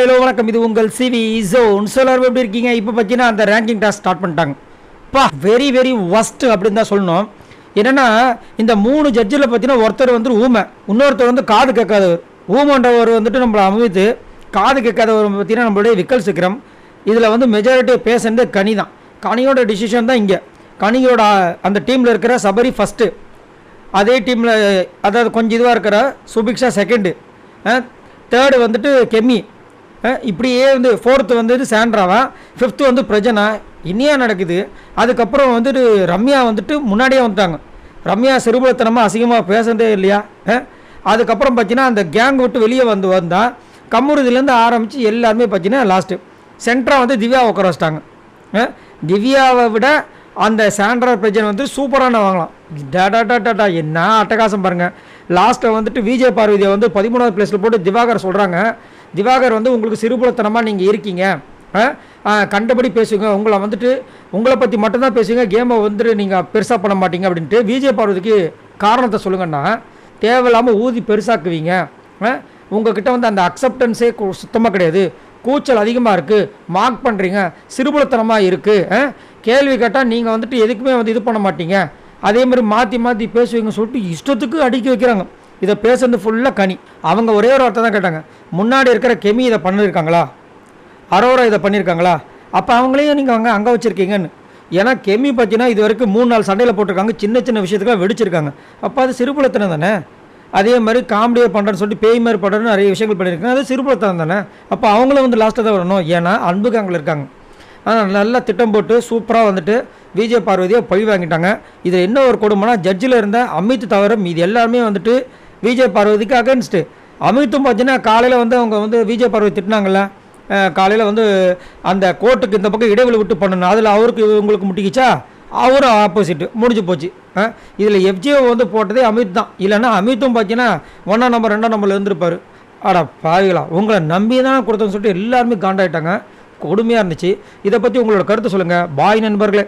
Hello வணக்கம். இது உங்கள் சிவி ஜோன். எல்லாரும் எப்படி இருக்கீங்க? இப்போ பார்த்தீங்கன்னா அந்த ரேங்கிங் டாஸ்க் ஸ்டார்ட் பண்ணிட்டாங்க. வெரி வெரி ஒஸ்ட் அப்படின்னு தான் சொல்லணும். என்னென்னா இந்த 3 ஜட்ஜில் பார்த்தீங்கன்னா ஒருத்தர் வந்து ஊமை, இன்னொருத்தர் வந்து காது கேட்காதவர். ஊமன்றவர் வந்துட்டு நம்மளை அமைத்து, காது கேட்காதவர் பார்த்தீங்கன்னா நம்மளுடைய விக்கல் சிக்கிரம். இதில் வந்து மெஜாரிட்டி பேசுறது கனி தான். கனியோட டிசிஷன் தான் இங்கே. கனியோட அந்த டீமில் இருக்கிற சபரி ஃபஸ்ட்டு, அதே டீமில் அதாவது கொஞ்சம் இதுவாக இருக்கிற சுபிக்ஷா செகண்டு, தேர்டு வந்துட்டு கெமி, இப்படியே வந்து ஃபோர்த்து வந்துட்டு சாண்ட்ராவா, ஃபிஃப்த்து வந்து பிரஜனா. இனியா நடக்குது. அதுக்கப்புறம் வந்துட்டு ரம்யா வந்துட்டு முன்னாடியே வந்துட்டாங்க. ரம்யா சிறுபலத்தனமாக அசிங்கமாக பேசுறதே இல்லையா. அதுக்கப்புறம் பார்த்தீங்கன்னா அந்த கேங் விட்டு வெளியே வந்தால் கம்முறுதிலேருந்து ஆரம்பித்து எல்லாருமே பார்த்தீங்கன்னா லாஸ்ட்டு சென்ட்ரா வந்து திவ்யா உட்கார வச்சிட்டாங்க. திவ்யாவை விட அந்த சாண்ட்ரா பிரஜன் வந்து சூப்பரான வாங்கலாம். டா என்ன அட்டகாசம் பாருங்கள். லாஸ்ட்டில் வந்துட்டு விஜய் பார்வதியை வந்து 13வது பிளேஸில் போட்டு திவாகர் சொல்கிறாங்க, திவாகர் வந்து உங்களுக்கு சிறுபுலத்தனமாக நீங்கள் இருக்கீங்க, கண்டபடி பேசுங்க, உங்களை பற்றி மட்டும்தான் பேசுங்க, கேமை வந்துட்டு நீங்கள் பெருசாக பண்ண மாட்டீங்க அப்படின்ட்டு விஜய் பார்வதிக்கு காரணத்தை சொல்லுங்கன்னா, தேவையில்லாமல் ஊதி பெருசாக்குவீங்க, உங்ககிட்ட வந்து அந்த அக்செப்டன்ஸே சுத்தமாக கிடையாது, கூச்சல் அதிகமாக இருக்குது, மார்க் பண்ணுறீங்க, சிறுபுலத்தனமாக இருக்குது, கேள்வி கேட்டால் நீங்கள் வந்துட்டு எதுக்குமே வந்து இது பண்ண மாட்டீங்க, அதே மாதிரி மாற்றி மாற்றி பேசுவீங்கன்னு சொல்லிட்டு இஷ்டத்துக்கு அடுக்கி வைக்கிறாங்க. இதை பேசுறது ஃபுல்லாக கனி. அவங்க ஒரே ஒரு வார்த்தை தான் கேட்டாங்க, முன்னாடி இருக்கிற கெமி இதை பண்ணியிருக்காங்களா, அரோரா இதை பண்ணியிருக்காங்களா, அப்போ அவங்களையும் நீங்கள் அங்கே வச்சுருக்கீங்கன்னு. ஏன்னா கெமி பார்த்தீங்கன்னா இது வரைக்கும் 3-4 சண்டையில் போட்டிருக்காங்க, சின்ன சின்ன விஷயத்துக்காக வெடிச்சிருக்காங்க. அப்போ அது சிறுபுலத்தனம் தானே. அதே மாதிரி காமெடியை பண்ணுறேன்னு சொல்லிட்டு பேய் மாதிரி பண்ணுறேன்னு நிறைய விஷயங்கள் பண்ணியிருக்காங்க, அது சிறுபுலத்தனம் தானே. அப்போ அவங்களும் வந்து லாஸ்ட்டாக தான் வரணும், ஏன்னா அன்புக்கு அங்கே இருக்காங்க. ஆனால் நல்லா திட்டம் போட்டு சூப்பராக வந்துட்டு விஜய் பார்வதியை பழி வாங்கிட்டாங்க. இதில் என்ன ஒரு கொடுமைனா, ஜட்ஜில் இருந்த அமித் தவிர மீது எல்லாருமே வந்துட்டு விஜய் பார்வதிக்கு அகேன்ஸ்ட்டு. அமித்தும் பார்த்தீங்கன்னா காலையில் வந்து அவங்க வந்து விஜய் பார்வதி திட்டினாங்கல்ல, காலையில் வந்து அந்த கோர்ட்டுக்கு இந்த பக்கம் இடைவெளி விட்டு பண்ணணும், அதில் அவருக்கு உங்களுக்கு முட்டிக்கிச்சா, அவரும் ஆப்போசிட்டு முடிஞ்சு போச்சு. இதில் எஃப்ஜிஓ வந்து போட்டதே அமித் தான். இல்லைன்னா அமித்தும் பார்த்தீங்கன்னா 1ஆம் நம்பர் 2ஆம் நம்பரில் இருந்திருப்பார். பாவிகளா, உங்களை நம்பி தான் கொடுத்தோன்னு சொல்லிட்டு எல்லாருமே காண்டாயிட்டாங்க. கொடுமையாக இருந்துச்சு. இதை பற்றி உங்களோட கருத்து சொல்லுங்கள். பாய் நண்பர்களே.